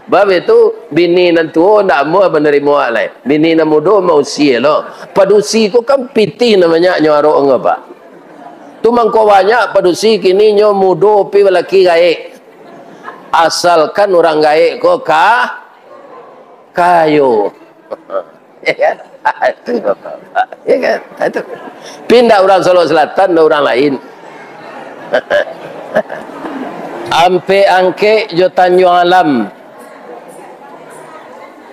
Bab itu bini nan tua ndak mau menerima alai. Bini nan muda mau usia lo. Padusi ko kan pitih namanya nyaro ngapa. Tu mangko banyak padusi kini nyo muda pi lelaki gaek. Asalkan orang gaek ko kayu. Ya kan? Ya kan? Itu. Pindah orang Solo Selatan dan orang lain. Ampe angke jo Tanjung Alam.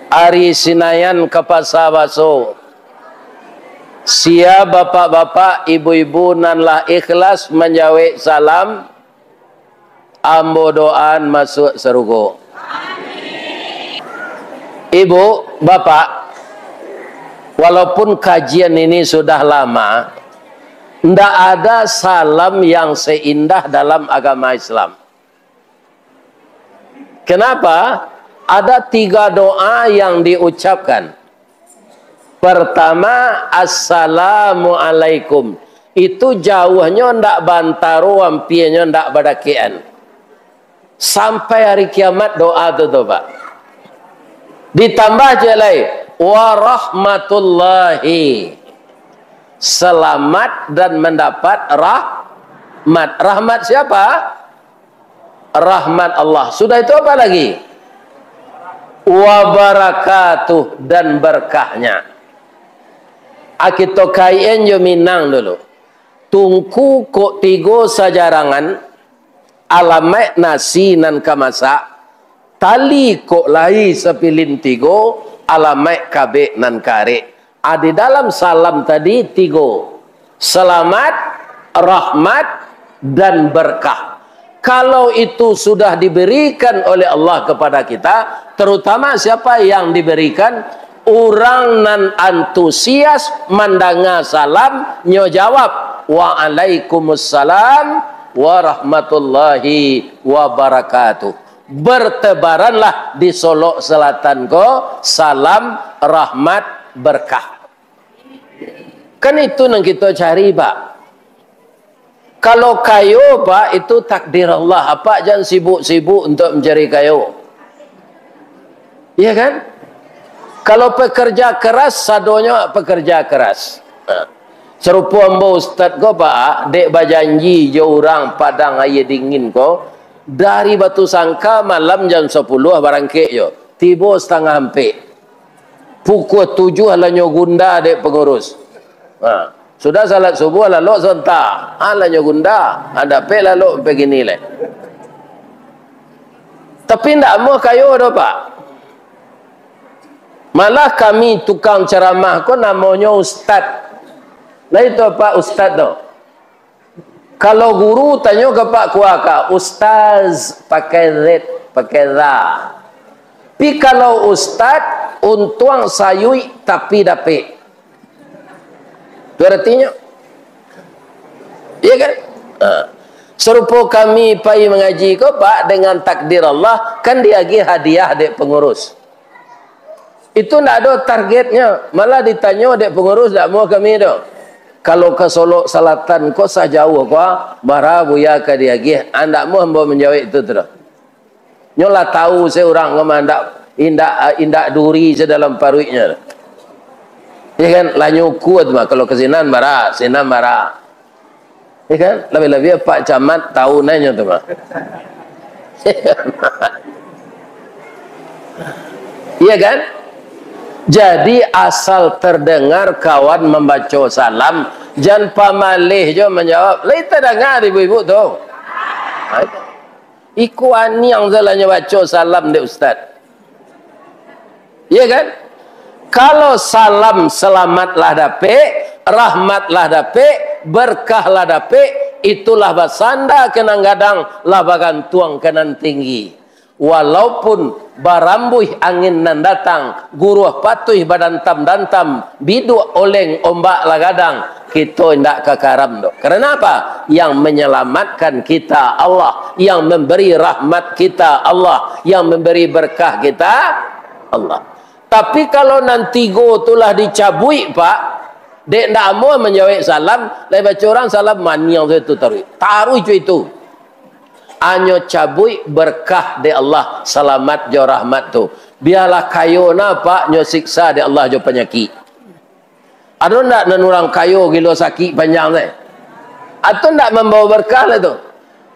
Ari Sinayan ke Pasar Baso. Sia bapak-bapak, ibu-ibu nanlah ikhlas menjawab salam. Ambo doan masuk surga. Ibu, bapak, walaupun kajian ini sudah lama, tidak ada salam yang seindah dalam agama Islam. Kenapa? Ada 3 doa yang diucapkan. Pertama, Assalamualaikum. Itu jauhnya ndak bantaro, ampianya ndak badakian. Sampai hari kiamat doa itu tuh, Pak. Ditambah jelai warahmatullahi. Selamat dan mendapat rahmat. Rahmat siapa? Rahmat Allah. Sudah itu apa lagi? Wabarakatuh dan berkahnya. Akito kaien jo Minang dulu. Tungku kok 3 sajarangan alamat nasi nan kamasa. Tali kok lai sepilin 3 alamat kabe nan kare. Di dalam salam tadi 3. Selamat, rahmat dan berkah. Kalau itu sudah diberikan oleh Allah kepada kita, terutama siapa yang diberikan? Orang nan antusias mandanga salam nyo jawab waalaikumsalam warahmatullahi wabarakatuh. Bertebaranlah di Solo Selatan ko salam rahmat berkah. Kan itu yang kita cari, Pak. Kalau kayu, Pak, itu takdir Allah. Apa jangan sibuk-sibuk untuk mencari kayu. Iya kan? Kalau pekerja keras, sadonya pekerja keras. Serupa ambo ustaz ko, Pak, dek bajanji je orang padang air dingin ko, dari Batu Sangka malam jam 10 barangkek yo. Tiba setengah hampir. Pukul 7 halanyo gunda dek pengurus. Sudah salat subuh lalu sontak. Halanyo gunda. Ada pe lalu begini le. Tapi ndak mau kayu dah, Pak. Malah kami tukang ceramah ko namanya ustaz. Nah itu Pak ustaz tu. Kalau guru tanya ke Pak Kuaka, ustaz pakai Z, pakai za. Pi kalau ustaz untuang sayui tapi dapet. Itu artinya. Iya kan? Serupa kami pai mengaji ko, Pak, dengan takdir Allah kan diagi hadiah dek pengurus. Itu tidak ada targetnya. Malah ditanya dek pengurus tak mau kami tu. Kalau ke Solo Selatan ko sajauh ko bara buya ke diagi anda mau hamba menjawab itu tu. Nyolah tahu seorang ngemandak indak duri sedalam paruitnya. Ya kan, lanyu kuat mah kalau kesinan bara, sinan bara. Ya kan, lebih-lebih Pak Camat tahu nanya tu mah. Iya kan? Jadi asal terdengar kawan membaca salam, jangan pamalih je menjawab. Kita dengar ibu-ibu tu. Iku ani yang salahnya baca salam dek ustaz. Iya kan? Kalau salam selamatlah dapet, rahmatlah dapet, berkahlah dapet, itulah basanda kenang gadang labagan tuang kenan tinggi. Walaupun barambuh angin nan datang, guruh patuh badan tam bidu oleng ombak lagadang, kita tidak kekaram dok. Karena apa? Yang menyelamatkan kita Allah, yang memberi rahmat kita Allah, yang memberi berkah kita Allah. Tapi kalau nanti go itulah dicabui, Pak, dek ndak mau menjawab salam, lai baca orang salam mani yang itu taruh itu. anyo cabui berkah de Allah, selamat jo rahmat tu. Biarlah kayo na pak nyo siksa de Allah jo penyakit. Ada ndak nanurang kayo gilo sakit panjang ni? Atau ndak membawa berkah lah tu?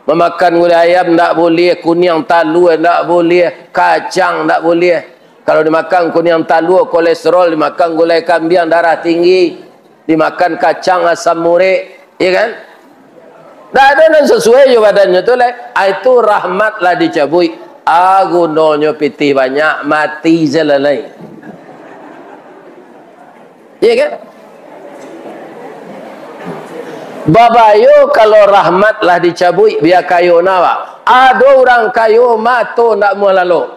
Memakan gulai ayam ndak boleh, kunyang talu ndak boleh, kacang ndak boleh. Kalau dimakan kunyang talu kolesterol, dimakan gulai kambing darah tinggi, dimakan kacang asam urat, ya kan? Tak ada yang sesuai je badannya tu lah. Itu rahmat lah dicabui. Gunanya pitih banyak, mati je lah lain. Ya kan? Babayo kalau rahmat lah dicabui, biar kayo nawa. Ada orang kayo mato nak mau lalu.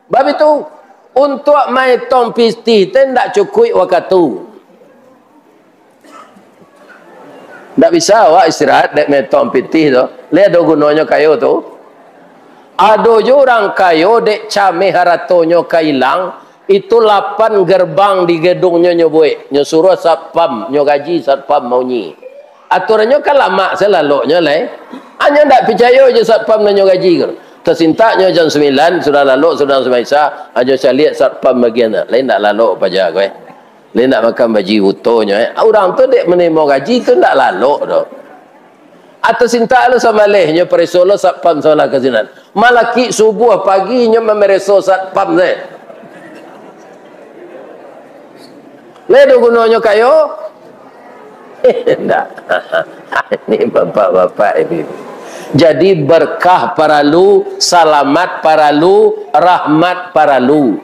Bab itu, untuk mai tong pitih, tak cukup waktu. Tak bisa awak istirahat dek metong pitih tu. Lihat do gunanya kayo tu. Ada je orang kayo dek came haratonyo kailang, itu 8 gerbang di gedungnya nyo buat. Nyo suruh satpam, nyo gaji satpam mau nyi. Aturannya kan lama selaloknya lah. Hanya ndak percaya je satpam nyo gaji ke. Tersintaknya jam 9 sudah lalok sudah semaisa, aja saya lihat satpam bagian dah. Lain ndak lalok paja kowe. Dia nak makan baji utuhnya. Orang tu dek menerima gaji tu tak lalok tu. Atau cinta lu sama lehnya perisolo satpam solah kezinan. Malaki subuh paginya memereso satpam ni. Ledo gunanya kayo? Tak. Ini bapak-bapak ini. Jadi berkah para lu, selamat para lu, rahmat para lu.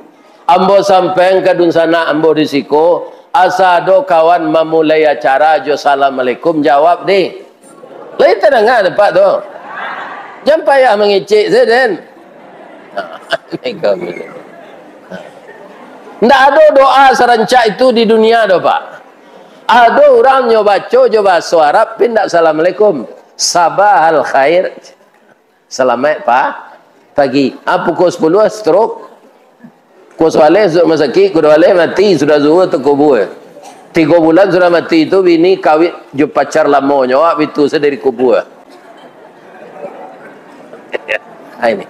Ambo sampai ke dun sana, ambo risiko. Asado kawan memulai acara, jo assalamualaikum, jawab deh. Lain terdengar pak tu. Jangan payah mengicik saya den. Tidak ada doa serencak itu di dunia do pak. Ada orang nyoba coba suara pindah assalamualaikum. Sabahal khair. Selamat pak. Pagi. Pukul 10 stroke. Kusuale masaki, kuduale mati sudah zuhur tu kubur. 3 bulan sudah mati itu bini kawin jo pacar lama nyawa itu saya dari kubur. Ini.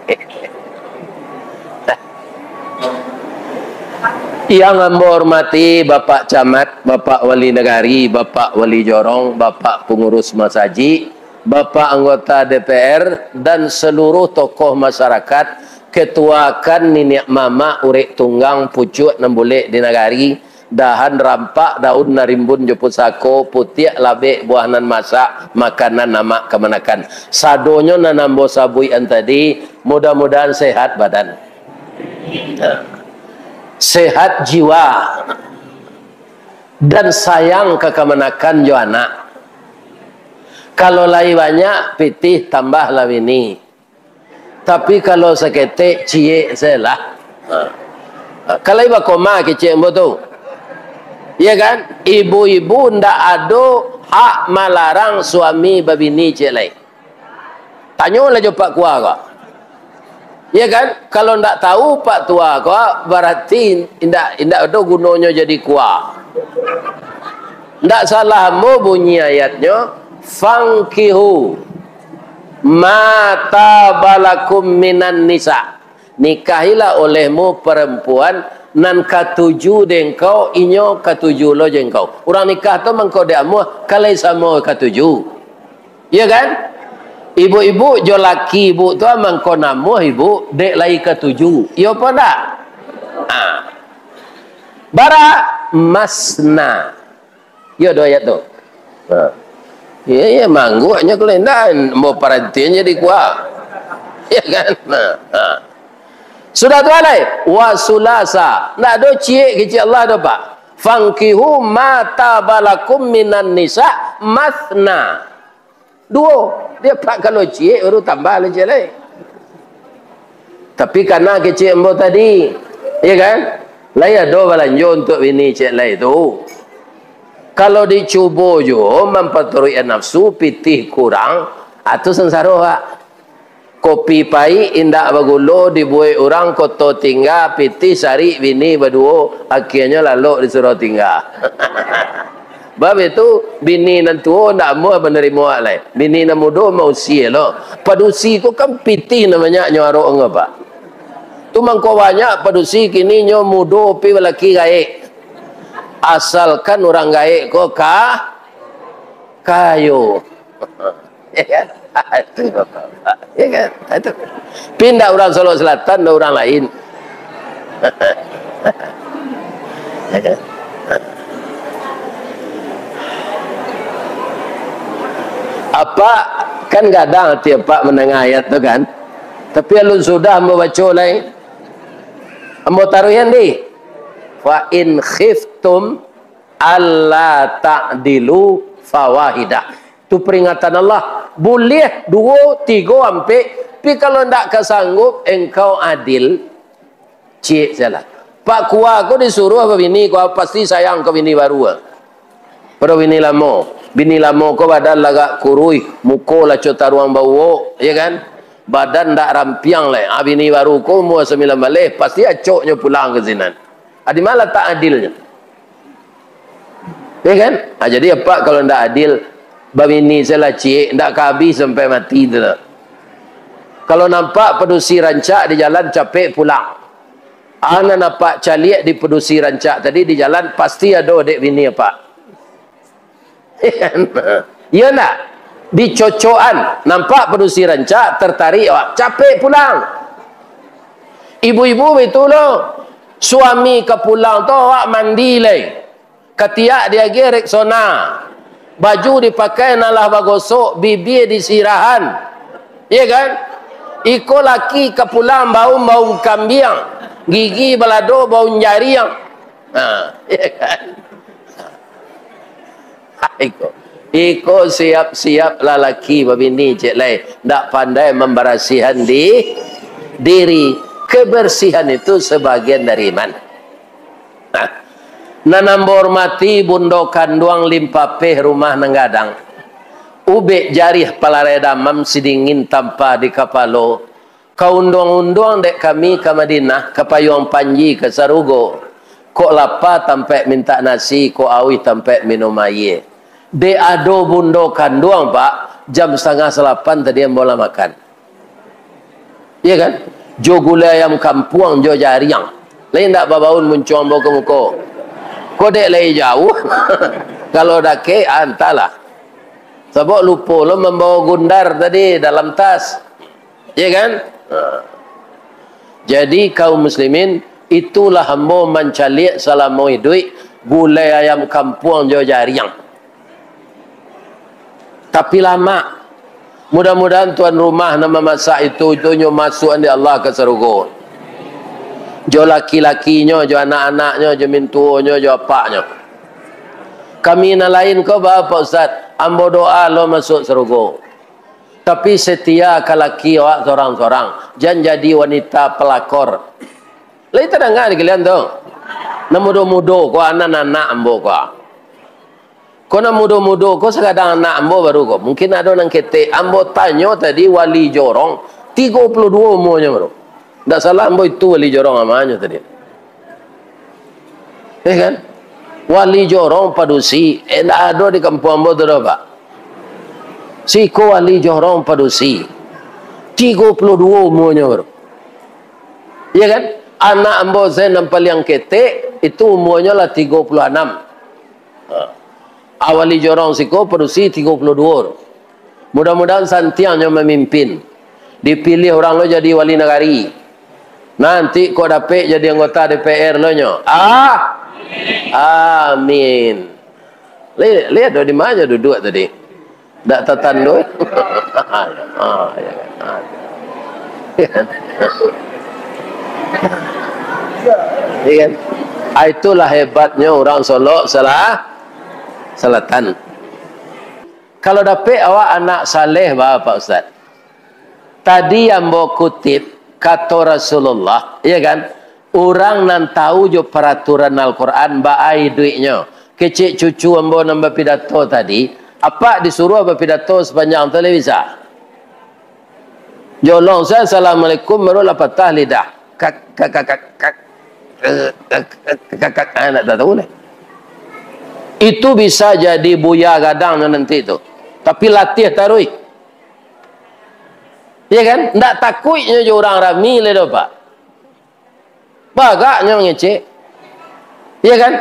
Yang ambo hormati Bapak Camat, Bapak Wali Negari, Bapak Wali Jorong, Bapak Pengurus Masaji, Bapak anggota DPR dan seluruh tokoh masyarakat. Ketuakan nenek mama urek tunggang pucuk nembulek di negari dahan rampak daun narimbun jeput sako putih labek buahanan masak makanan nama kemenakan sadonyo nanambo sabuian tadi mudah-mudahan sehat badan sehat jiwa dan sayang ke kemenakan jo anak. Kalau lai banyak pitih tambah lawini. Tapi kalau seketik cie selah. Kalau ibu koma kecik betul. Ya kan? Ibu-ibu ndak ada hak melarang suami babini cik lain. Tanyalah je pak kuah kau. Ya kan? Kalau ndak tahu pak tua kau berarti ndak ada gunanya jadi kuah. Ndak salah mau bunyi ayatnya fangkihu mata balakum minan nisa, nikahilah olehmu perempuan nan katuju dengkau inyo katuju lo jengkau. Orang nikah tu mengkau deamu kalai sama katuju. Ya kan? Ibu-ibu jo laki ibu tu mengkau namu ibu dek lai katuju. Yo apa ndak? Bara masna. Yo do ayat tu. Ya mangguanya kelendan mau perhatian jadi kuah. Ya kan? Sudah tu alai wasulasa. Nak do cie kecil Allah do pak. Fangkihu mata balakum minan nisa masna. Dua. Dia pak kalau cie baru tambah lagi lai. Tapi karena kecil embo tadi, ya kan? Lai ada balanjo untuk ini cik lai tu. Kalau dicuba jo memperturui nafsu pitih kurang atau sengsara pak. Kopi pai indak bagulo dibuai orang koto tinggal pitih sari bini berdua akhirnya lalu disuruh tinggal. Bab itu bini nan tua nak mau menerima lain. Bini nan muda mau usia lo. Padusi ko kan piti namanya nyarok ngapa. Tu mangko banyak padusi kini nyo muda pi lelaki gaek. Asalkan orang gaek ko kayu. Ya kan? Ya kan? Itu. Pindah orang Solo Selatan dan orang lain. Ya kan? Apa kan kadang tiap pak menengah ayat tu kan, tapi alun sudah membaca lain, mau taruhan di fa in khiftum alla ta'dilu fawahidah. Tu peringatan Allah, boleh 2, 3 sampai, tapi kalau ndak kesanggup engkau adil, cik salah. Pak kuah aku disuruh apa bini, kau pasti sayang ke bini baru. Pada bini lama. Bini lama kau badan lagak kurui, muka lah cota ruang bau, ya kan? Badan tak rampiang lah. Bini baru kau umur 9 balik, pasti acoknya pulang ke sini. Adi malah tak adilnya. Ya kan? Jadi apa kalau tak adil, bini saya cik, tak habis sampai mati tu. Kalau nampak pedusi rancak di jalan capek pulang. Ana nampak caliak di pedusi rancak tadi di jalan pasti ada dek bini apa? Ya nak dicocokan nampak pedusi rancak tertarik awak capek pulang. Ibu-ibu itu loh suami ke pulang tu awak mandi lagi ketiak dia gerek sona baju dipakai nalah bagosok bibir disirahan ya kan iko laki ke pulang bau kambing gigi balado bau jariang ya kan Iko siap-siap lelaki babini cik lai ndak pandai membersihan diri. Kebersihan itu sebagian dari iman. Nanambor mati bundo kanduang limpapeh rumah nenggadang. Ube jarih palaredamam sidingin tanpa di kapalo. Kaundong-undong dek kami ke Madinah ke Payung Panji ke Sarugo. Kok lapar tampai minta nasi, kok awi tampai minum air. De ado bundo kanduang pak, jam 7:30 tadi yang bola makan. Iya kan? Jo gula ayam kampuang, jo jariang. Lain tak babaun muncul ambo ke muka. Kok dek lagi jauh? Kalau dah ke, antalah. Sebab lupa lo membawa gundar tadi dalam tas. Iya kan? Jadi kaum muslimin, itulah hamba mencalik selama duit gulai ayam kampung jo jariang. Tapi lama. Mudah-mudahan tuan rumah nama masak itu nyo masuk andi Allah ke surga. Jo laki-lakinya, jo anak-anaknya, jo mintuonya, jo apaknya. Kami na lain kau apa Ustaz? Ambo doa lo masuk surga. Tapi setia ke laki awak seorang-seorang. Jangan jadi wanita pelakor. Lah itu dah enggak kalian tu. Na mudo-mudo ko anak-anak ambo ko. Ko na mudo-mudo ko sekadang anak ambo baru ko. Mungkin ada nang ketek ambo tanyo tadi wali jorong 32 umurnya baru. Ndak salah ambo itu wali jorong amanya tadi. Kan? Wali jorong padusi ndak ada di kampung ambo tu dah Pak. Siko wali jorong padusi 32 umurnya baru. Iya kan? Anak ambo saya nampal yang ketek itu umurnya lah 36. Awali jorong siko produksi 32. Mudah-mudahan santiangnya memimpin. Dipilih orang lo jadi wali negari. Nanti kau dapat jadi anggota DPR lo nyo. Amin. Lihat di mana duduk tadi. Tak tertanduk. Kan? Itulah hebatnya orang Solo Selatan. Kalau dapat awak anak saleh apa Ustaz? Tadi yang mau kutip kata Rasulullah, ya kan? Orang nan tahu jo peraturan Al-Quran baai duitnya. Kecik cucu ambo nambah pidato tadi, apa disuruh apa pidato sepanjang televisi? Jolong saya assalamualaikum barulah patah lidah. Kakak anak tak tahu lah. Itu bisa jadi buya gadang nanti itu. Tapi latih taruh. Ya kan? Tak takutnya je orang rami le dah pak. Bagaknya ngecek. Ya kan?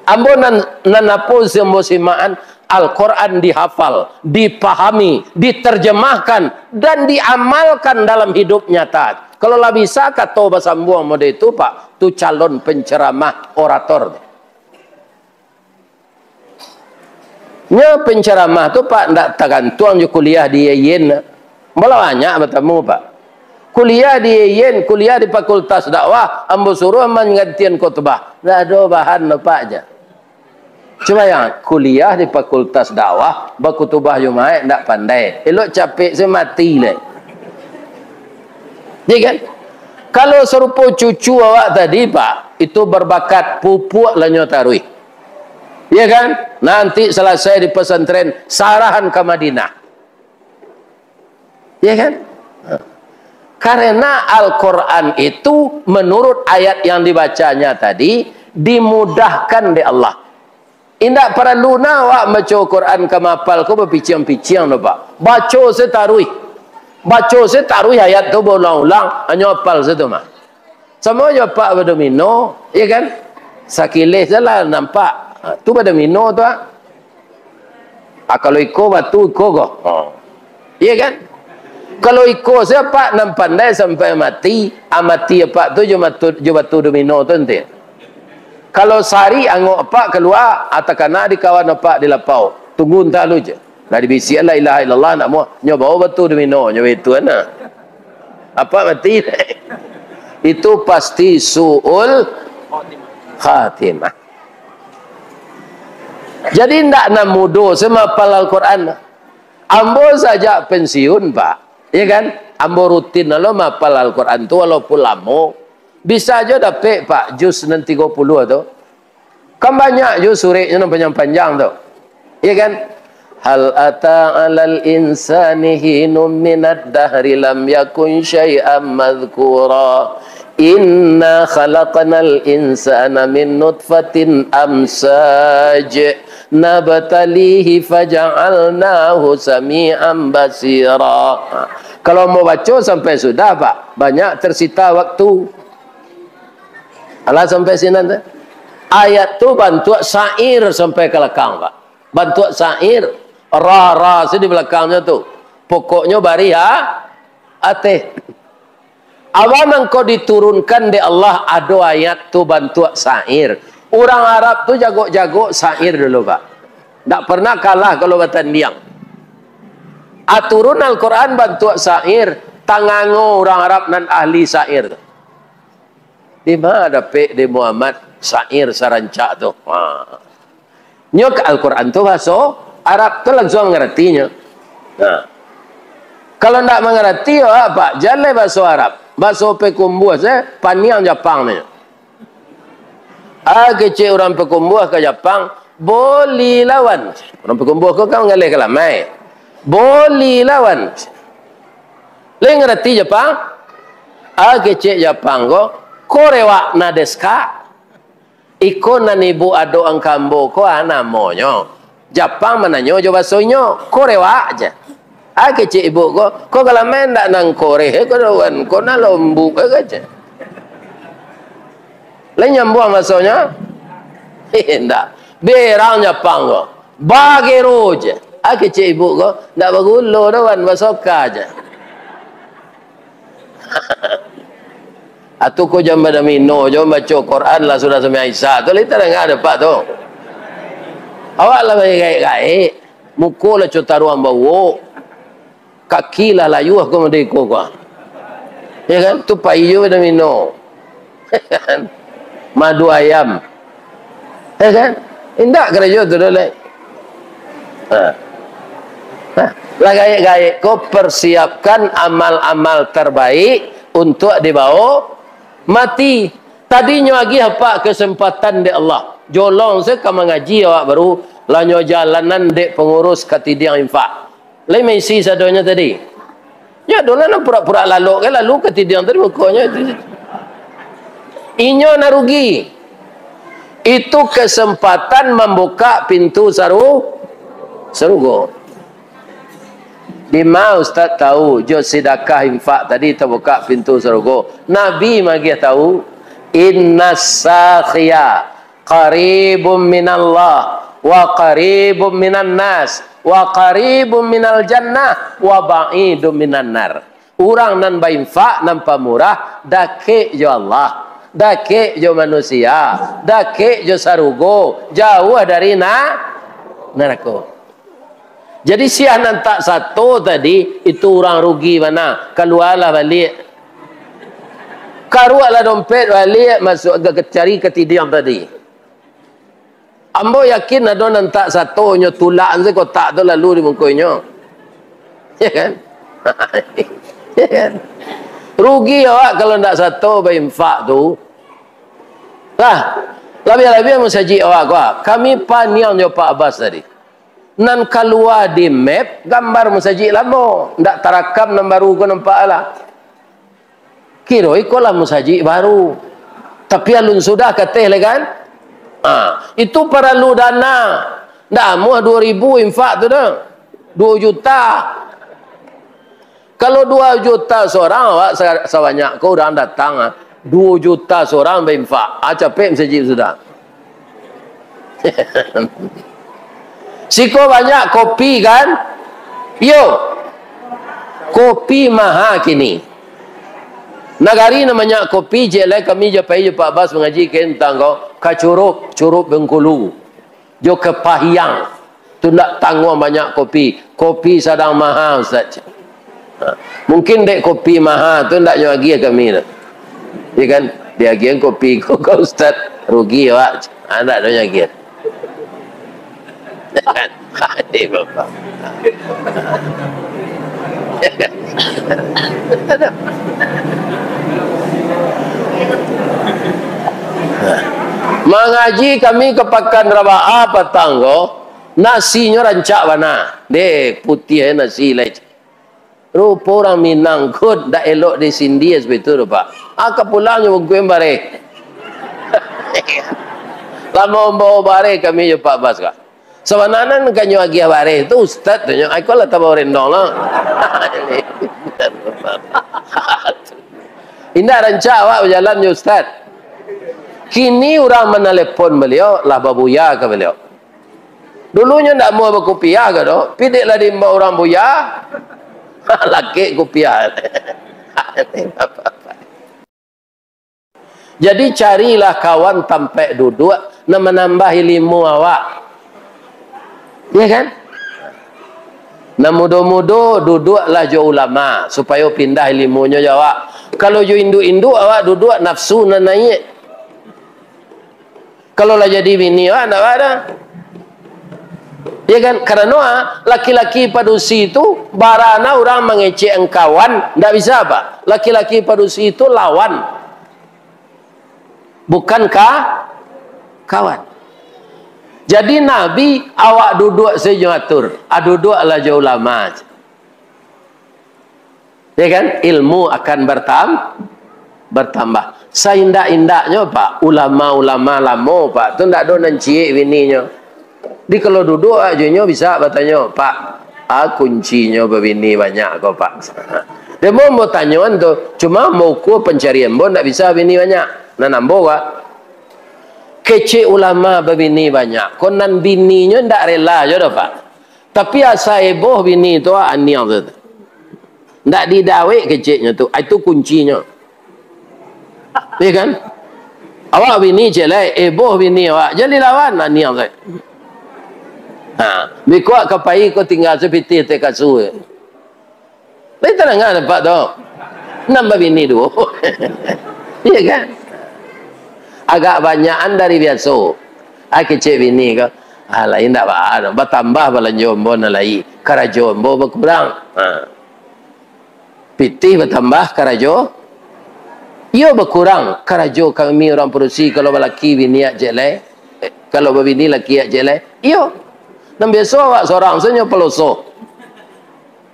Ambo nan apa sembo simaan Al-Quran dihafal, dipahami, diterjemahkan dan diamalkan dalam hidup nyata. Kalau lah bisa kata bahasa ambo mode itu pak, tu calon penceramah orator. Nya penceramah tu pak ndak tergantung je kuliah di Yen. Malah banyak bertemu pak. Kuliah di Yen, kuliah di Fakultas Dakwah, ambo suruh menggantian khutbah. Ndak ada bahan pak aja. Cuma yang kuliah di Fakultas Dakwah, berkhutbah Jumaat ndak pandai. Elok capek saya mati le. Ya kan? Kalau serupa cucu awak tadi pak, itu berbakat pupuk lanyo tarui. Ya kan? Nanti selesai di pesantren sarahan ke Madinah. Ya kan? Karena Al-Quran itu menurut ayat yang dibacanya tadi dimudahkan oleh Allah. Indak perlu awak baca Quran ke mapal ko berpiciang-piciang no pak. Baca setarui. Baca setarui ayat tu berulang-ulang hanya hafal satu mah. Sama je pak berdomino, ya kan? Sakilis salah nampak. Tu pada mino tu ah. Kalau iko batu iko go. Iya kan? Kalau iko siapa nam pandai sampai mati, amati apa tu je batu domino tu nanti. Kalau sari angok apa keluar atakana di kawan apa di lapau. Tunggu entah lu je. Dah dibisi la ilaha illallah nak mau nyoba batu domino nyoba itu ana. Apa mati? Itu pasti suul khatimah. Jadi tidak nak mudo semapal Al-Quran. Ambo saja pensiun pak, ya kan? Ambo rutin lo mapal Al-Quran tu walaupun lama, bisa aja dapat pak juz nanti 30 tu. Kan banyak juz surah yang panjang-panjang tu, ya kan? Hal ata 'alal insani hinum minad dahri lam yakun syai'an madhkura. Inna khalaqnal insana min nutfatin amsaj nabtalihi faja'alnahu sami'an basira. Kalau mau baca sampai sudah pak, banyak tersita waktu. Alah sampai sini nanti. Ayat tu bantu syair sampai ke belakang pak. Bantu syair ra di belakangnya tu. Pokoknya bari ha ate. Awam engkau diturunkan di Allah ada ayat tu bantu syair. Orang Arab tu jago-jago syair dulu pak. Tak pernah kalah kalau bertanding. Aturun Al-Quran bantu syair. Tangango orang Arab nan ahli syair. Di mana ada di Muhammad syair sarancak tu. Nyok Al-Quran tu bahasa Arab tu langsung mengertinya. Nah. Kalau tak mengerti apa? Jalan bahasa Arab. Bahasa pekumbuh saya paniang Jepang ni. Kecil orang pekumbuh ke Jepang boleh lawan. Orang pekumbuh kau kan ngalih kelamai. Boleh lawan. Lain ngerti Jepang? Kecil Jepang kau korewa na desu ka? Iko na ibu ado ang kambo ko namonyo. Jepang mananyo jo basoinyo korewa aja. Kecil ibu ko kalau main tak nang Korea ko dawan ko na lombuk aja. Lain nyambung maksudnya? Tidak. Berang Jepang ko. Bagero je. Kecil ibu ko tak bagulo dawan basoka aja. Atau ko jam pada mino, jam baca Quran lah sudah sampai Aisyah. Tu lita dah ada pak tu. Awak lah baik-baik. Muka lah cota ruang bawa. Kaki lah layu aku merdeka kau. Ya kan? Tu payu dah minum. Madu ayam. Ya kan? Indak kerja tu dah lah. Lah gaya-gaya kau persiapkan amal-amal terbaik untuk dibawa mati. Tadinya lagi apa kesempatan di Allah. Jolong saya kamu ngaji awak baru lanyo jalanan dek pengurus ketidiang infak. Lain mesi sadonya tadi. Ya dolan nak pura-pura lalu kan lalu ketidiang tadi pokoknya itu. Inyo na rugi. itu kesempatan membuka pintu surga. Di mana Ustaz tahu jo sedekah infak tadi terbuka pintu surga? Nabi magi tahu, innas sakhiya qaribum minallah wa qaribum minan nas wa qaribum minal jannah wa ba'idum minan nar. Orang nan bainfak nan pamurah dake jo Allah, dake jo manusia, dake jo sarugo, jauh dari neraka. Jadi siah nan tak satu tadi itu orang rugi mana? Keluarlah balik, karualah dompet balik, masuk cari ketidian tadi. Ambo yakin ada nan tak satu nyo tulak se kotak tu lalu di mungkunya. Ya kan? Ya kan? Rugi awak kalau ndak satu berinfak tu. Lah, lebih-lebih mensaji awak kami paniang jo Pak Abbas tadi. Nan keluar di map gambar musajik lama, ndak tarakam nan baru ko nampak lah. Kira ikolah musajik baru. Tapi alun sudah kateh le kan? Itu perlu dana. Ndak mu 2000 infak tu dah. 2 juta. Kalau 2 juta seorang awak sebanyak kau orang datang 2 juta seorang berinfak. Capek musajik sudah. Siko banyak kopi kan? Yo, kopi mahal kini. Nagari namanya kopi jelek kami japai Pak Abbas mengaji tentang kacurup Bengkulu. Jo kepahiang. Tu nak tanggung banyak kopi. Kopi sedang mahal Ustaz. Mungkin dek kopi mahal tu ndak nyagi kami dah. Ya kan? Dia gian kopi kau Ustaz rugi awak. Ndak ada nyagi. Ini Bapak. Mengaji kami ke Pakan Rabaa Patanggo, nasinya rancak mana? Dek putih nasi lec. Rupa orang Minang kot dak elok di sindi sebetul Pak. Akak pulangnya gue bare. Lama bawa bare kami je Pak Bas kah. Sebenarnya kan nyo agi bare tu Ustaz tu nyo aku lah tahu rendong lah. Indah rancak awak berjalan nyo Ustaz. Kini orang menelepon beliau lah babuya ke beliau. Dulunya ndak mau berkopiah ke do. Pidiklah di orang buya. Laki kopiah. Jadi carilah kawan tampai duduk nak menambah ilmu awak. Ya kan? Nah mudo-mudo duduklah jo ulama supaya pindah ilmunya jawab. Kalau jo induk-induk awak duduk nafsu na naik. Kalau lah jadi bini awak nak ada. Ya kan? Karena laki-laki padusi itu barana orang mengecek engkawan, ndak bisa apa? Laki-laki padusi itu lawan. Bukankah kawan? Jadi Nabi awak duduk sejatur, duduklah jauh ulama. Ya kan? Ilmu akan bertambah. Seindak-indaknya Pak, ulama-ulama lama Pak, tu ndak ada nancik bininya. Di kalau duduk aja bisa bertanya, Pak, kuncinya berbini banyak kau Pak. Dia mau tanya tu, cuma mau ku pencarian bon ndak bisa bini banyak. Nah nambo Pak. Kece ulama berbini banyak. Konan bininya ndak rela je dah Pak. Tapi asa eboh bini tu aniang tu. Ndak didawek keceknya tu. Itu kuncinya. Ya kan? Awak bini celai, eboh bini awak. Jadi lawan aniang tu. Bikuak kapai kau tinggal seperti te kasu. Tapi tenang Pak tu. Nambah bini dua. Ya kan? Agak banyakan dari biasa. Kecik bini ke. Lain tak apa. Bertambah balan jombo na lai. Kara jombo berkurang. Pitih bertambah karajo. Ia berkurang. Karajo kami orang produksi. Kalau lelaki bini jak jelek. Kalau berbini lelaki jak jelek. Ia. Dan biasa awak seorang senyap peloso.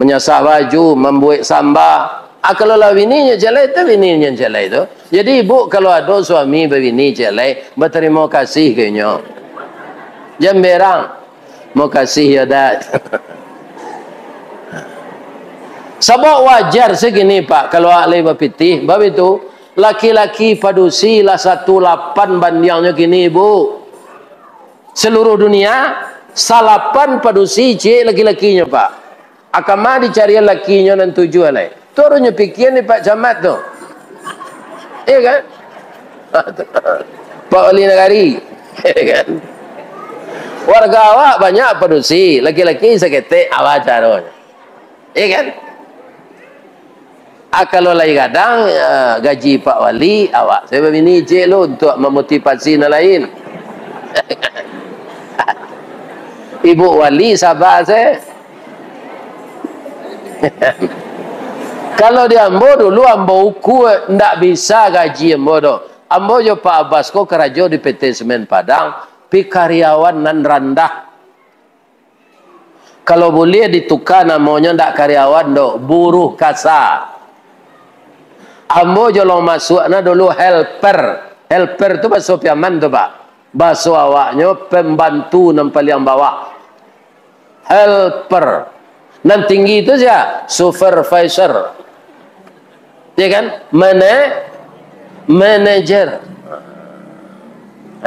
Menyasah baju. Membuat sambal. Kalau lah bininya jelek, tu bininya jelek tu. Jadi ibu kalau ada suami berbini jelek, berterima kasih kayaknya. Jangan berang. Mau kasih ya dah. Sebab wajar segini Pak, kalau ahli berpitih, bab itu laki-laki padusi lah 18 bandingnya gini ibu. Seluruh dunia 8 padusi cik laki-lakinya Pak. Akama dicari lakinya dan 7 alai. Tu orangnya pikir ni Pak Camat tu. Iya kan? Pak Wali Negari. Iya kan? Warga awak banyak padusi, laki-laki seketik awak caranya. Iya kan? Kalau lagi kadang gaji Pak Wali awak saya begini cik lo untuk memotivasi yang lain. Ibu Wali sabar saya. Kalau dia ambo dulu ambo uku ndak bisa gaji ambo do. Ambo jo Pak Abbas ko kerajo di PT Semen Padang, pi karyawan nan rendah. Kalau boleh ditukar namanya ndak karyawan do, buruh kasar. Ambo jolong masuk na dulu helper. Helper tu bahasa Piaman tu Pak. Bahasa awaknya pembantu yang paling bawah. Helper. Nan tinggi itu saja supervisor. Ya kan? Manager.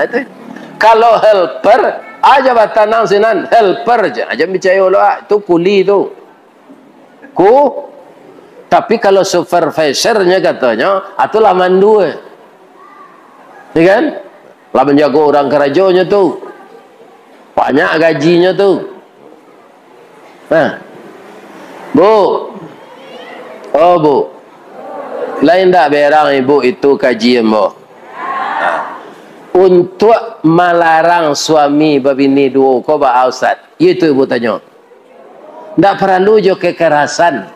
Itu. Kalau helper, aja batanang sinan helper aja. Aja bicara lo itu kuli tu. Tapi kalau supervisornya katanya, itulah mandu. Ya kan? Lah menjaga orang kerajanya tu. Banyak gajinya tu. Nah. Bu. Oh bu. Lain tak berang ibu itu kajian bu. Untuk melarang suami berbini dua kau ba Ustaz. Itu ibu tanya. Tak perlu jo kekerasan.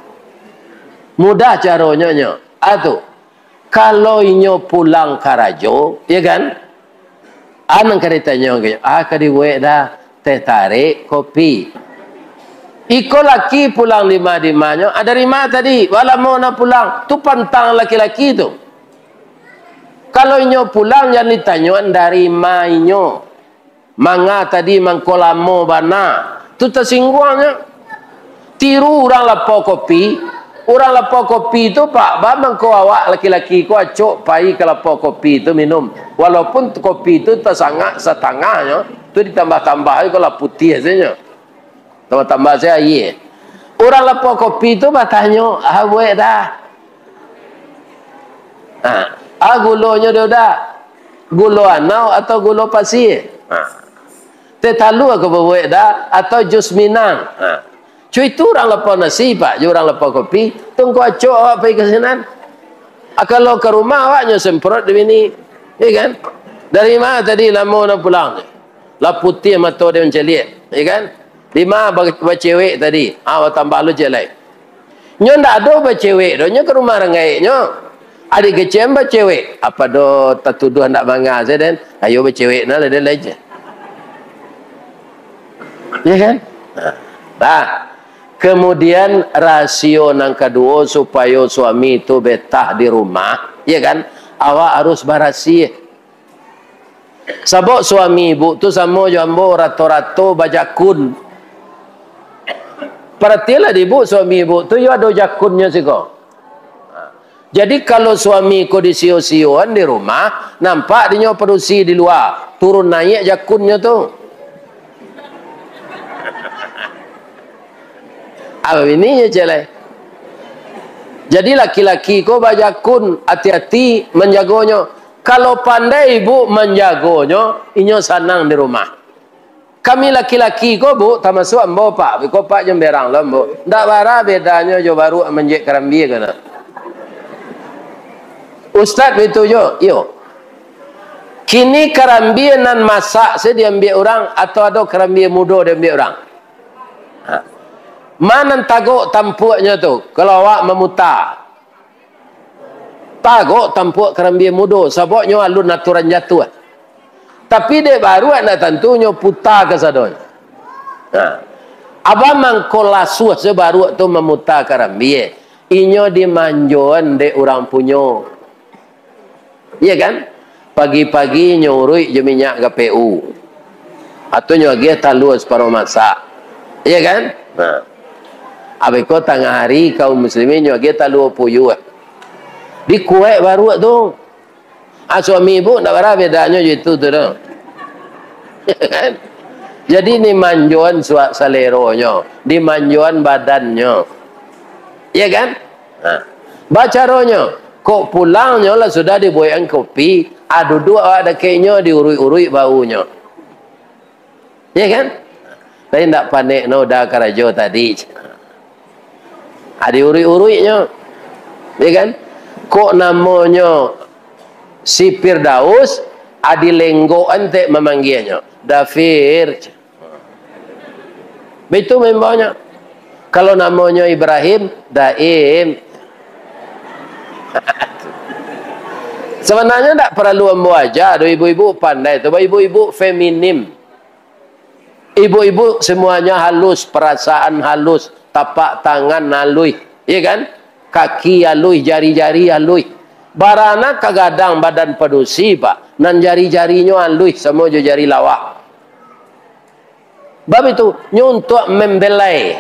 Mudah caranya. Atu. Kalau inyo pulang karajo, ya kan? Anang ceritanya kadiwe dah teh tarik kopi. Iko laki pulang lima-limanya. Ada lima tadi. Walau mau nak pulang. Tu pantang laki-laki tu. Kalau inyo pulang yang ditanyaan dari mainyo. Manga tadi mangkolamo bana. Tu tersinggungnya. Tiru orang lapau kopi. Orang lapau kopi tu Pak. Bamang kau awak laki-laki kau acok pai ke lapau kopi tu minum. Walaupun kopi tu tersangak setengahnya. Tu ditambah-tambah kalau putih saja. Tambah-tambah saya iya. Orang lapau kopi tu batanya awet dah. Gulonya dia dah. Gulo anau atau gulo pasir. Tetalu aku bawa dah atau jus minang. Cuy itu orang lapau nasi Pak, orang lapau kopi. Tunggu acok awak pergi ke sana. Kalau ke rumah awaknya semprot di sini, ya kan? Dari mana tadi lama nak pulang? Lah putih mata dia mencelik, ya kan? Lima bercewek tadi. Awak tambah lu jelek. Nyo ndak ada bercewek, donya ke rumah rengai nyo. Adik kecil bercewek. Apa do tertuduh ndak bangga saya dan ayo bercewek nah ada leje. Ya kan? Nah, kemudian rasio nang kedua supaya suami itu betah di rumah, ya kan? Awak harus barasi. Sebab suami ibu tu sama jambo rato-rato bajakun. Perhatilah ibu suami ibu tu ya ada jakunnya sih kok. Jadi kalau suami kau disio-sioan di rumah, nampak dia produksi di luar, turun naik jakunnya tu. Apa ini ya celai? Jadi laki-laki kau bajakun hati-hati menjaganya. Kalau pandai ibu menjaganya, inyo senang di rumah. Kami laki-laki kau bu, termasuk ambo Pak, kau Pak jemberang lah bu. Ndak bara bedanya jo baru menjek kerambi kena. Ustaz itu yo. Kini kerambi nan masak saya diambil orang atau ada kerambi muda diambil orang. Mana tagok tampuknya tu? Kalau awak memutar. Tagok tampuk kerambi muda. Sebabnya alun naturan jatuh. Tapi dia baru nak tentunya putar ke sadon. Abang mangkolasuh sebaru tu memutar kerambi. inyo dimanjuan de orang punyo. Iya kan? Pagi-pagi nyurui je minyak KPU. Atau nyogi talu separuh masak. Iya kan? Nah. Habis ko tengah hari kaum muslimin nyogi talu puyuh. Di kuek baru tu. Suami ibu nak berapa bedanya itu tu dah. Kan? Jadi ni manjuan suak saleronyo, di manjuan badannya. Iya kan? Nah. Bacaronyo, kok pulangnya lah sudah dibuatkan kopi, ada dua ada kayaknya diurui-urui baunya. Iya kan? Tapi tak panik no dah karajo tadi. Ada urui-uruinya. Iya kan? Kok namanya si Firdaus, adi lenggo ante memanggilnya. Dafir. Itu memangnya. Kalau namanya Ibrahim, Daim. Sebenarnya tak perlu membaca. Ibu-ibu pandai. Ibu-ibu feminim. Ibu-ibu semuanya halus, perasaan halus, tapak tangan halus. Iya kan? Kaki halus, jari-jari halus. Barana kagadang badan pedusi, Pak. Nan jari-jarinya halus, semua jari lawak. Bab itu nyuntuk membelai.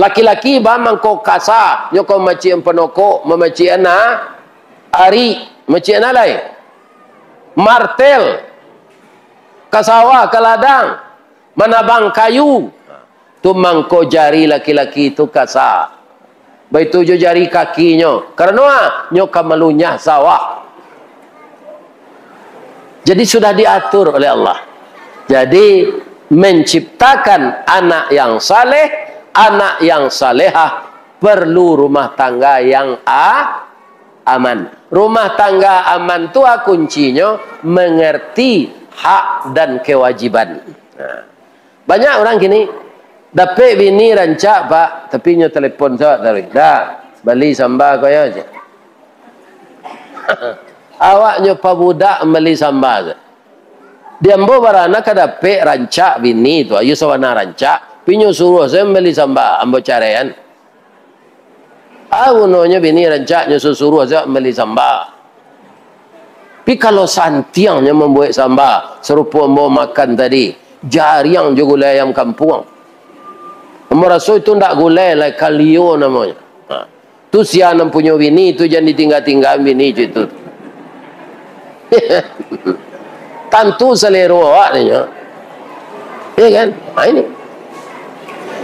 Laki-laki ba mangko kasa, nyoko maci empenoko, memaci ana ari, maci ana lai. Martel. Kasawa kaladang, manabang kayu. Tu mangko jari laki-laki itu kasa. Baitu jo jari kakinya. Karena nyoka melunyah sawah. Jadi sudah diatur oleh Allah. Jadi menciptakan anak yang saleh, anak yang salehah, perlu rumah tangga yang aman. Rumah tangga aman itu kuncinya mengerti hak dan kewajiban. Nah, banyak orang gini, dapat bini rancak Pak, tapi nyo telepon saya tadi, dah beli sambal kaya aja. Awak nyo pabudak beli sambal. Dia ambo barana kadape rancak bini tu ayu sawana rancak pinyo suruh saya beli sambal ambo carean nonya bini rancak nyo suruh saya beli sambal. Tapi kalau santiangnya membuat sambal serupa ambo makan tadi jariang jo gulai ayam kampung ambo rasa itu ndak gulai lah kalio namanya. Tu sianam punya bini tu jangan ditinggal-tinggal bini itu. Tentu selera awaknya. Ya kan? Nah, ini.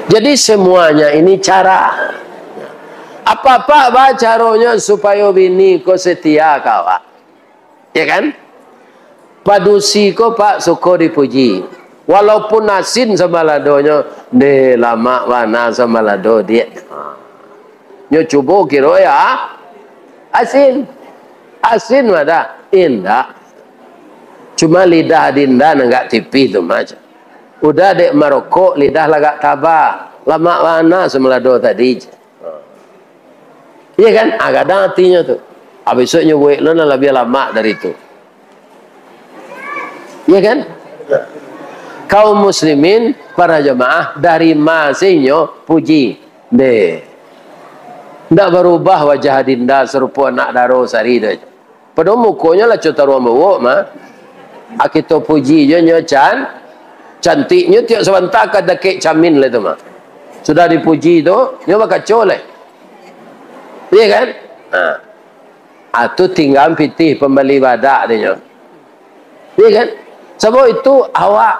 Jadi semuanya ini cara. Apa-apa caranya supaya bini ko setia kawak. Ya kan? Padusi ko Pak suka dipuji. Walaupun asin sama ladonya, de lama mana sama lado dia. Nyo cuba kira ya asin. Asin ada indah. Cuma lidah dinda enggak tipis tu macam. Udah dek merokok lidah lagak tabak. Lama mana semelado tadi. Iya kan? Kadang hatinya tu. Besoknya buat lo lebih lama dari itu. Iya kan? Kaum muslimin para jemaah dari masihnya puji. Deh. Tidak berubah wajah dinda serupa anak daro sari tu. Padahal mukanya lah cotaruan bawa mah. Kita puji je nyo cantiknya tiap sebentar kada kek camin le tu mah. Sudah dipuji tu, nyo bakal colek. Iya kan? Tu tinggal pitih pembeli badak dia nyo. Iya kan? Sebab itu awak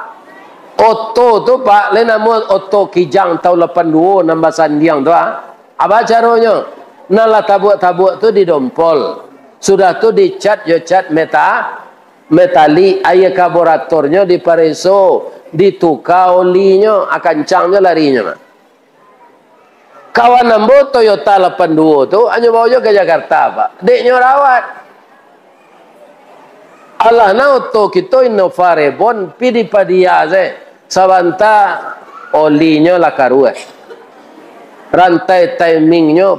oto tu Pak, le nama oto kijang tahun 82 nambah sandiang tu apa caranya? Nala tabuk-tabuk tu didompol. Sudah tu dicat yo cat metali air karburatornya dipareso ditukar olinya akan cangnya larinya mah. Kawan nambo Toyota 82 tu hanya bawa ke Jakarta Pak. Deknya rawat. Allah na auto kita Innova Reborn pidi padia ze sabanta olinya la karua. Rantai timingnya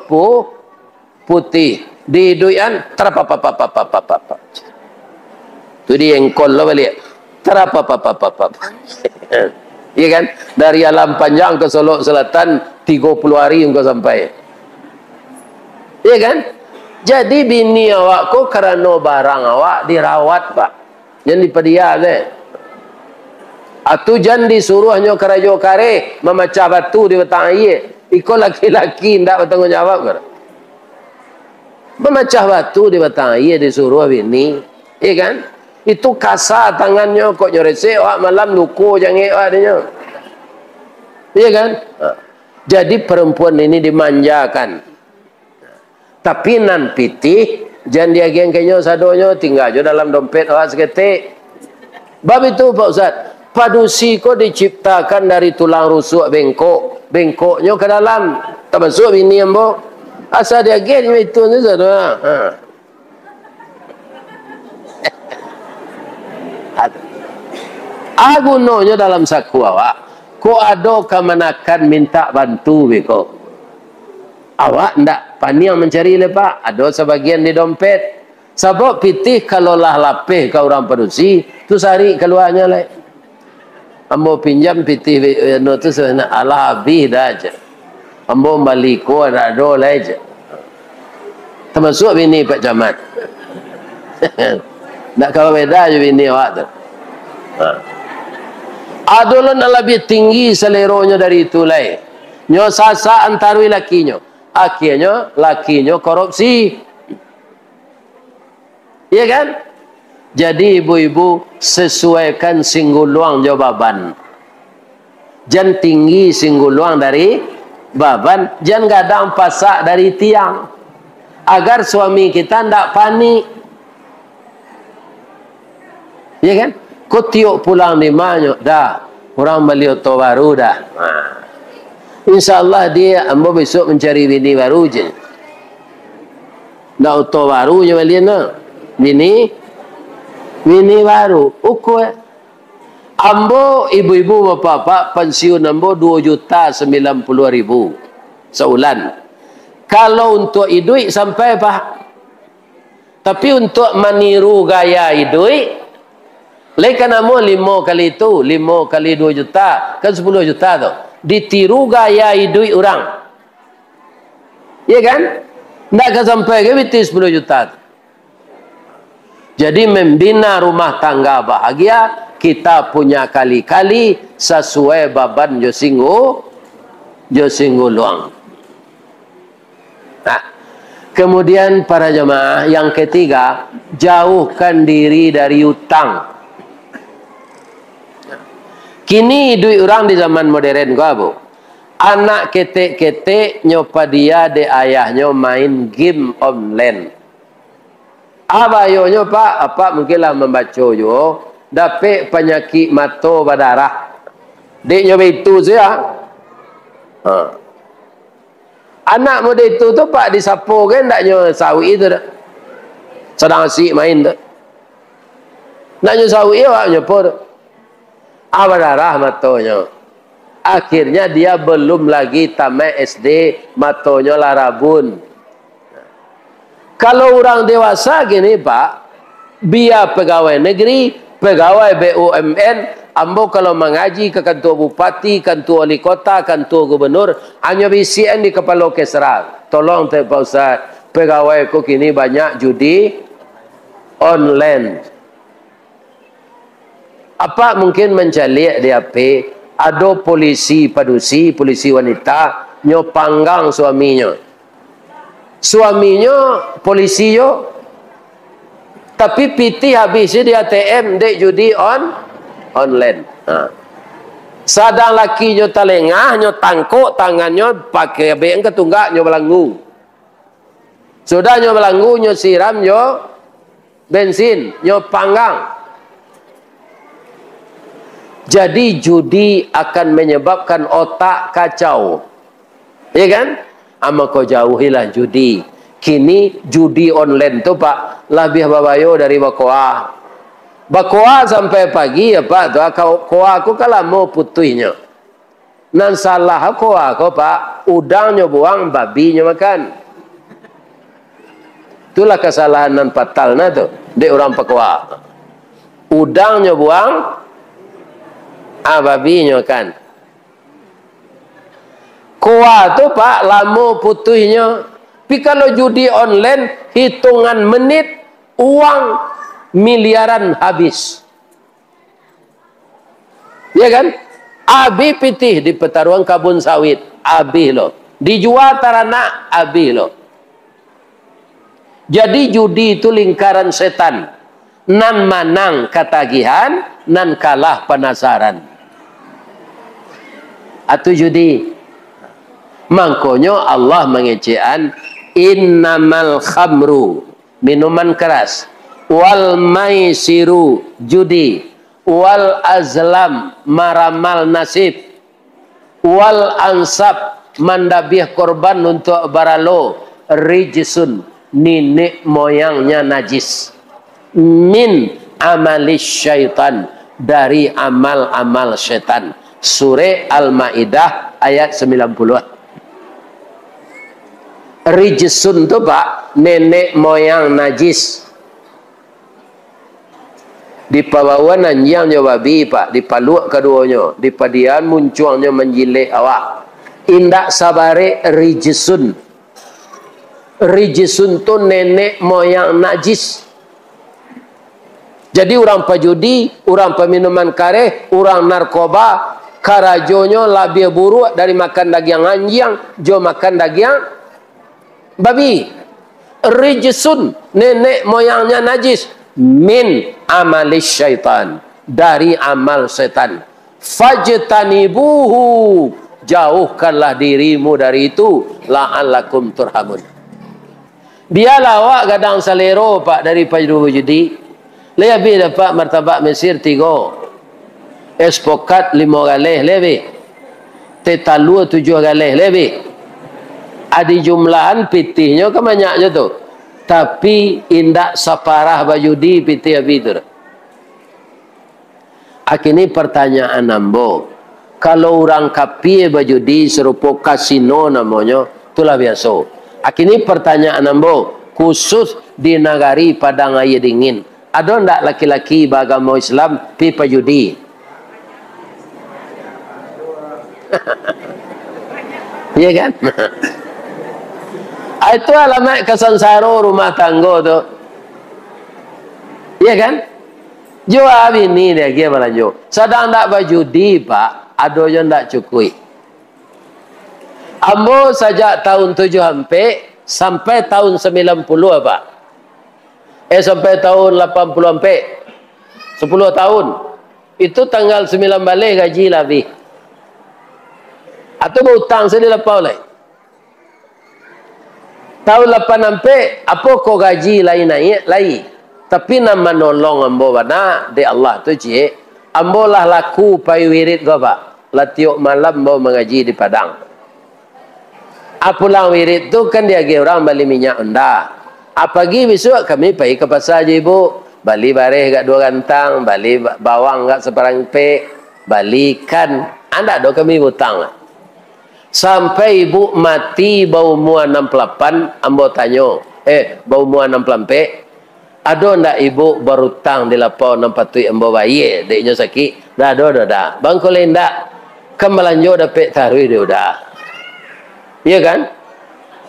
putih. Di duyan trapapapapapapapa. Tu dia engkol lah balik. Terapa. Iya kan? Dari Alam Panjang ke Solok Selatan 30 hari engkau sampai. Iya kan? Jadi bini awak ko kerana barang awak dirawat pak. Jangan dipedia deh. Atu jangan disuruhnya kerajo kare memecah batu di batang air. Iko laki-laki ndak bertanggung jawab kan? Memecah batu di batang air disuruh bini. Iya kan? Itu kasar tangannya kok nyorese awak malam luku jangan awak dia. Iya kan? Jadi perempuan ini dimanjakan. Tapi nan pitih jangan dia gengkenyo sadonyo tinggal jo dalam dompet awak seketik. Bab itu Pak Ustaz, padusi ko diciptakan dari tulang rusuk bengkok, bengkoknya ke dalam. Termasuk bini ambo. Asal dia geng itu ni saudara. Agunonyo dalam saku awak. Ko ado kamanakan minta bantu beko. Awak ndak paniang mencari lepak, ada sebagian di dompet. Sebab pitih kalau lah lapih ke orang padusi, tu sari keluarnya lah. Ambo pinjam pitih no tu sebenarnya Allah habis dah aja. Ambo baliko ada lah aja. Termasuk bini Pak Camat. Nak kau beda je bini awak tu. Adolon lebih tinggi seleronya dari itu lah. Nyo sasa antarui lakinya. Akhirnya lakinya korupsi. Iya kan? Jadi ibu-ibu sesuaikan singguluang jawaban. Jangan tinggi singguluang dari baban. Jangan gadang pasak dari tiang. Agar suami kita tidak panik. Iya kan? Kau tiuk pulang di mana? Dah. Orang beli oto baru dah. InsyaAllah dia ambo besok mencari bini baru je. Dah oto baru je beli na. Bini baru. Ukur. Ambo ibu-ibu bapak-bapak pensiun ambo 2.090.000 sebulan. Kalau untuk hidup sampai pak. Tapi untuk meniru gaya hidup, lekan amo 5 kali itu, 5 kali 2 juta, kan 10 juta tu. Ditiru gaya hidup orang. Iya kan? Ndak akan sampai ke bitis 10 juta tu. Jadi membina rumah tangga bahagia, kita punya kali-kali sesuai baban jo singgu luang. Nah, kemudian para jemaah yang ketiga, jauhkan diri dari hutang. Kini duit orang di zaman modern kau abu. Anak ketek-ketek nyopa dia de ayahnya main game online. Abayonya pak, apa mungkinlah membaca yo, dapat penyakit mata berdarah. Dek nyoba itu saja. Anak muda itu tu pak disapu kan tak nyo sawi itu dah. Sedang asyik main tu. Nak nyo sawi awak nyopo tu. Berdarah matanya. Akhirnya dia belum lagi tamat SD, matanya larabun. Kalau orang dewasa gini pak, biar pegawai negeri, pegawai BUMN, ambo kalau mengaji ke kantor bupati, kantor wali kota, kantor gubernur, hanya bisian di kepala kesra. Tolong Pak Ustaz, pegawai kok kini banyak judi online. Apa mungkin mencalik di HP, ada polisi padusi, polisi wanita, nyo panggang suaminya. Suaminya polisi yo, tapi piti habisnya di ATM, dek judi online. Sadang laki nyo talengah, nyo tangkuk tangannya pakai beng ketunggak nyo belanggu. Sudah nyo belanggu, nyo siram nyo bensin, nyo panggang. Jadi judi akan menyebabkan otak kacau. Ya kan? Ama kau jauhilah judi. Kini judi online tu pak lebih babayo dari bakoa. Bakoa sampai pagi ya pak tu koa aku kalau mau putihnya. Nan salah koa aku pak udangnya buang babinya makan. Itulah kesalahan nan fatalnya tu de orang pakoa. Udangnya buang babinya kan. Koa tu pak lamo putihnya Tapi kalau judi online, hitungan menit, uang miliaran habis. Ya kan? Abi pitih di pertarungan kabun sawit. Abi lo. Dijual taranak. Abi lo. Jadi judi itu lingkaran setan. Nan manang katagihan, nan kalah penasaran. Atau judi. Mangkonyo Allah mengecean innamal khamru, minuman keras, wal maisiru, judi, wal azlam, maramal nasib, wal ansab, mandabih korban untuk baralo, rijsun, nenek moyangnya najis, min amalis syaitan, dari amal-amal syaitan. Surah Al-Maidah ayat 90. Rijsun tu pak, nenek moyang najis. Di pabawan anjang nyo babi pak, di paluk keduanya, di padian munculnya menjilik awak. Indak sabare rijsun. Rijsun tu nenek moyang najis. Jadi orang pajudi, orang peminuman kareh, orang narkoba, karajonyo labia buruk dari makan daging anjing, jo makan daging babi. Rijsun, nenek moyangnya najis, min amalis syaitan, dari amal setan. Fajtanibuhu, jauhkanlah dirimu dari itu, la'allakum turhamun. Biarlah awak gadang salero pak dari pajudi. Lebih dapat martabak Mesir 3, espokat 5 galih lebih, tetalu 7 galih lebih. Adi jumlahan pitihnya ke banyaknya tu, tapi indak saparah bajudi pitih abidur. Akini pertanyaan ambo, kalau orang kapi bajudi serupa kasino namanya, itulah biasa. Akini pertanyaan ambo, khusus di negari Padang Air Dingin, ada ndak laki-laki beragama Islam pi pajudi? Iya kan? Itu alamat kesansaro rumah tangga tu. Iya kan? Jo abi ni dia kia balajo. Sedang ndak bajudi pak, ada yang ndak cukui. Ambo sejak tahun 7 sampai tahun 90 pak. Sampai tahun 80 sampai 10 tahun. Itu tanggal 9 balik gaji lebih. Atau berhutang saya dilepau lagi. Tahun 8 sampai apa ko gaji lain naik lain. Tapi nama nolong ambo bana de Allah tu cik. Ambo lah laku pai wirid go pak. Latiuk malam ambo mengaji di Padang. Apulang wirid tu kan dia orang beli minyak enda. Apagi besok kami pergi ke pasar je ibu. Bali bareh kat 2 gantang, bali bawang kat separang pek, balikan. Anda do kami hutang. Sampai ibu mati bau mua 68, ambo tanyo, bau mua 68, ada ndak ibu berhutang di lapau 67 ambo bayi, deknya sakit, dah dah. Bang ko ndak, kembalanjo dapat tarui dia udah. Iya kan?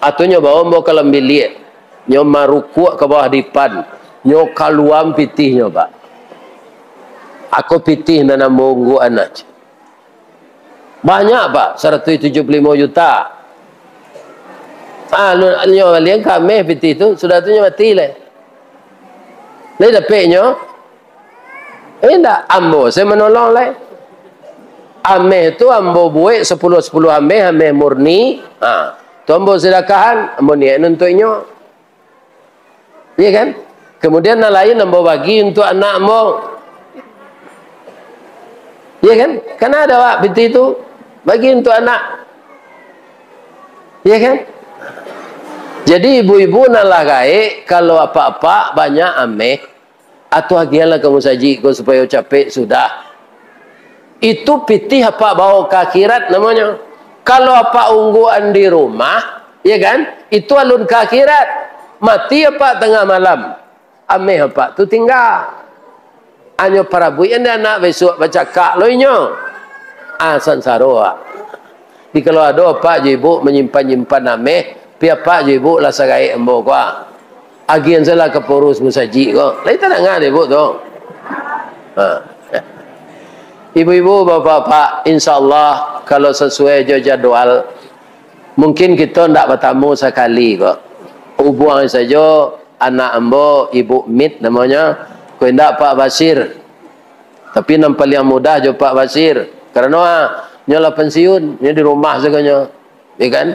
Atunya bawa ambo ke lembilik, nyo marukuk ke bawah dipan, nyo kaluam pitihnya pak. Aku pitih nana monggo anak. Banyak pak, 175 juta. Nyo liang kami piti tu, sudah tu nyo mati le. Lai dapat nyo. Ndak, ambo saya menolong le. Ameh tu ambo buat 10 ameh murni. Tu ambo sedekahan, ambo niat untuk nyo. Iya kan? Kemudian yang lain ambo bagi untuk anak ambo. Iya kan? Kan ada pak piti tu. Bagi untuk anak. Ya kan? Jadi ibu-ibu nalah gaik kalau apa-apa banyak ameh atau agialah kamu saji kau supaya capek sudah. Itu pitih apa bawa ke akhirat namanya. Kalau apa ungguan di rumah, ya kan? Itu alun ke akhirat. Mati apa tengah malam. Ameh apa tu tinggal. Anyo para bui anda anak besok baca kak loinyo. Sansaro. Di kalau ada pak je ibu menyimpan ameh Pihak pak je ibu lah sagai embo kwa. Agian salah ke porus musaji ko. Lai tak nak ibu tu. Ibu-ibu, bapak-bapak, insya-Allah kalau sesuai jadwal mungkin kita ndak bertamu sekali kok. Hubungan saja anak embo, ibu Mit namanya, kau ndak Pak Basir. Tapi yang paling mudah je Pak Basir. Kerana nyola pensiun, nya di rumah saganya. Ya kan?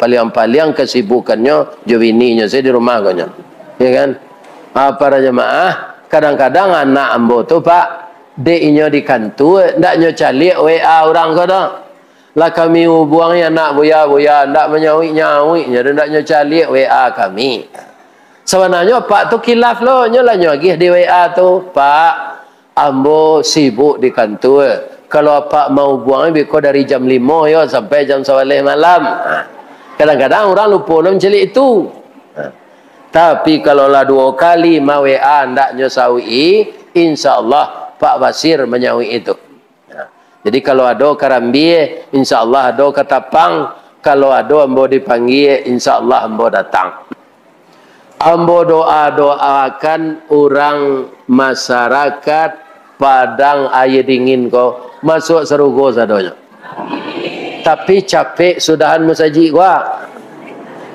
Paling-paling kesibukannya jo bininya saya di rumah kanya. Ya kan? Para jemaah, kadang-kadang anak ambo tu Pak, deknya di kantor, ndaknya calik WA orang kau dah. Lah kami buangnya anak buya-buya, ndak menyawi-nyawi-nya, ndaknya calik WA kami. Sebenarnya Pak tu kilaf loh, nyola nyagih di WA tu, Pak, ambo sibuk di kantor. Kalau Pak mau buang biko dari jam 5 ya sampai jam 11 malam. Kadang-kadang orang lupa nak mencelik itu. Tapi kalau lah 2 kali mau WA ndaknya sawi, insya-Allah Pak Basir menyawi itu. Jadi kalau ada karambi, insya-Allah ada ketapang. Kalau ada ambo dipanggil, insya-Allah ambo datang. Ambo doakan orang masyarakat Padang air dingin ko masuk serugo sadonya. Tapi capek sudahan musaji gua.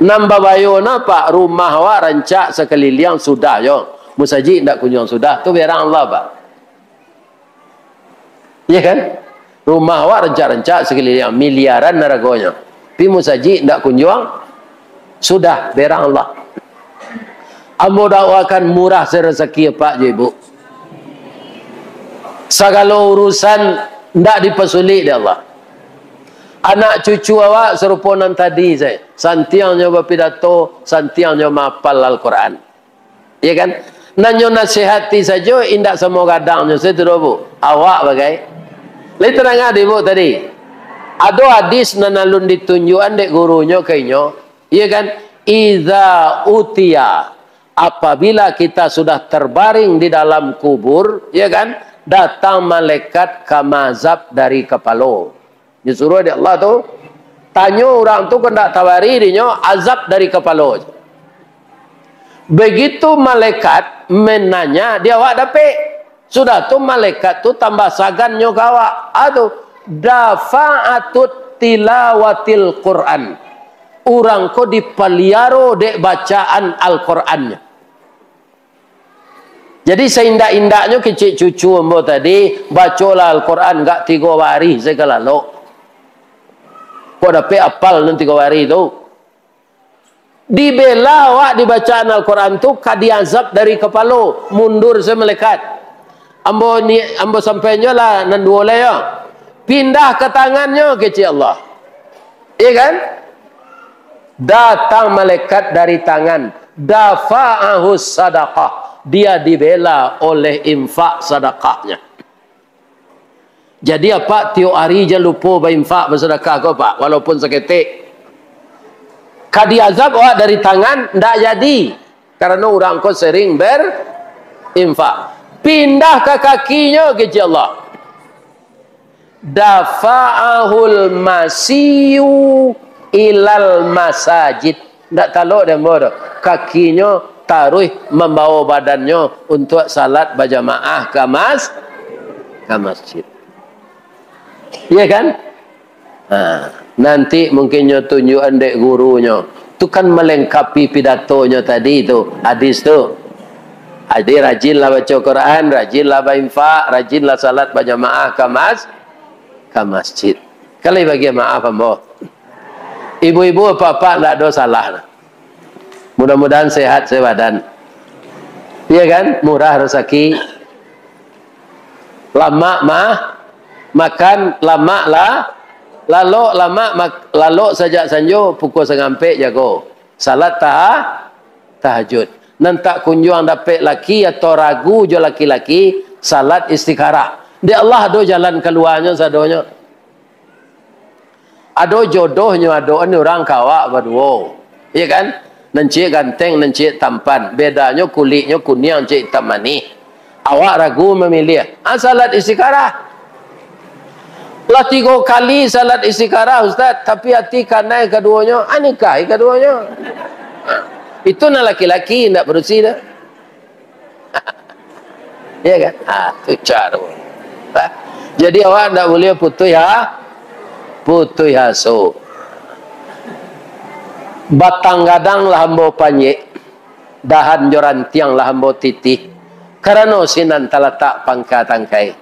Nambah bayona Pak rumah wa rancak sekeliling sudah yo. Musaji ndak kunjung sudah tu biarang Allah Pak. Ya kan? Rumah wa rancak-rancak sekeliling miliaran naragonya. Tapi musaji ndak kunjung sudah biarang Allah. Ambo dakwakan murah rezeki Pak je Ibu. Segala urusan ndak dipesulit dia Allah. Anak cucu awak serupa nan tadi saya. Santiangnya berpidato, santiangnya mapal Al-Quran. Ya kan? Nanyo nasihati saja indak semua kadangnya saya tu Bu. Awak bagai. Lai terang ada Ibu tadi. Ada hadis nanalun ditunjukan dek gurunya kayaknya. Ya kan? Iza utia, apabila kita sudah terbaring di dalam kubur, ya kan? Datang malaikat kamazab dari kepala. Disuruh dia Allah tu tanya orang tu kena tawari dia azab dari kepala. Begitu malaikat menanya dia awak dapat. Sudah tu malaikat tu tambah sagannya ke awak. Aduh dafa'atut tilawatil Quran. Orang ko dipaliaro dek bacaan Al-Qurannya. Jadi seindak-indaknya kecil cucu ambo tadi bacalah Al-Quran enggak 3 hari segala lo. Kau dapat apal nanti 3 hari tu. Dibela awak dibacaan Al-Quran tu kadiazab dari kepala mundur se malaikat. Ambo sampainya lah nan 2 lah ya. Pindah ke tangannya kecil Allah. Iya kan? Datang malaikat dari tangan. Dafa'ahus sadaqah. Dia dibela oleh infak sedekahnya. Jadi apa tiap hari je lupa berinfak bersedekah kau Pak, walaupun seketik. Kadi azab awak dari tangan ndak jadi karena orang kau sering berinfak. Pindah ke kakinya ke Allah. Dafa'ahul masiyu ilal masajid. Ndak taluk dia bodoh. Kakinya taruh membawa badannya untuk salat berjamaah ke masjid. Iya kan? Nanti mungkinnya tunjukan dek gurunya. Itu kan melengkapi pidatonya tadi tu, hadis tu. Adik rajinlah baca Quran, rajinlah berinfak, rajinlah salat berjamaah ke masjid. Kalau bagi maaf ambo. Ibu-ibu apa-apa tak ada salah. Mudah-mudahan sehat sebadan. Iya kan? Murah rezeki. Lama makan lama lah. Lalu sajak sanjo pukul sengampe jago. Salat tahajud. Nan tak kunjung dapat laki atau ragu jo laki-laki salat istikharah. Dia Allah ada jalan keluarnya sadonya. Ada jodohnya ada orang kawak berdua. Iya kan? Nencik ganteng, nencik tampan. Bedanya kulitnya kuning, nencik hitam manis. Awak ragu memilih. Salat istikharah. Lah 3 kali salat istikharah Ustaz, tapi hati kanai keduanya, nikah keduanya. Itu nak laki-laki nak berusi dah. Ya kan? Itu cara. Jadi awak tak boleh putus hasuk. Batang gadang lah hambo panyek, dahan joran tiang lah hambo titih. Karena sinan talatak pangka tangkai.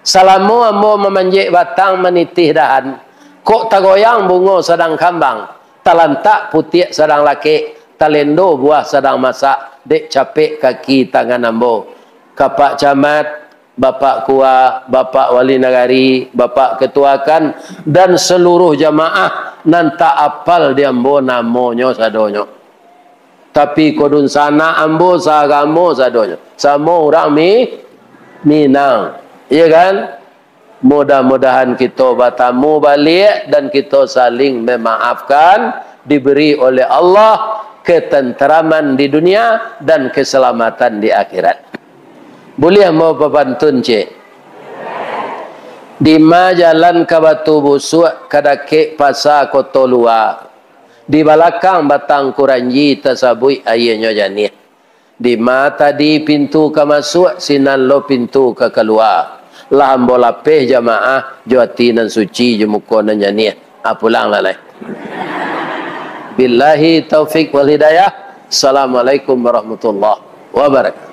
Salamu ambo memanjek batang menitih dahan. Kok tagoyang bungo sedang kambang. Talantak putih sedang laki. Talendo buah sedang masak. Dek capek kaki tangan ambo. Kapak camat, bapak kuah, bapak wali nagari, bapak ketuakan, dan seluruh jamaah nanta apal di ambo namonyo sadonyo. Tapi kodun sana ambo sagamo sadonyo. Samo orang Minang. Iya kan? Mudah-mudahan kita bertemu balik dan kita saling memaafkan, diberi oleh Allah ketenteraman di dunia dan keselamatan di akhirat. Boleh mau pepantun cik? Di jalan ke Batu Busuk kadake pasar Kota Luar. Di belakang batang kuranji tasabui ayahnya janih. Di tadi pintu ke masuk, sinan lo pintu ke keluar. Lah ambo lapeh jamaah juati nan suci jumuko nan janih. Pulang lalai. Billahi taufik wal hidayah. Assalamualaikum warahmatullahi wabarakatuh.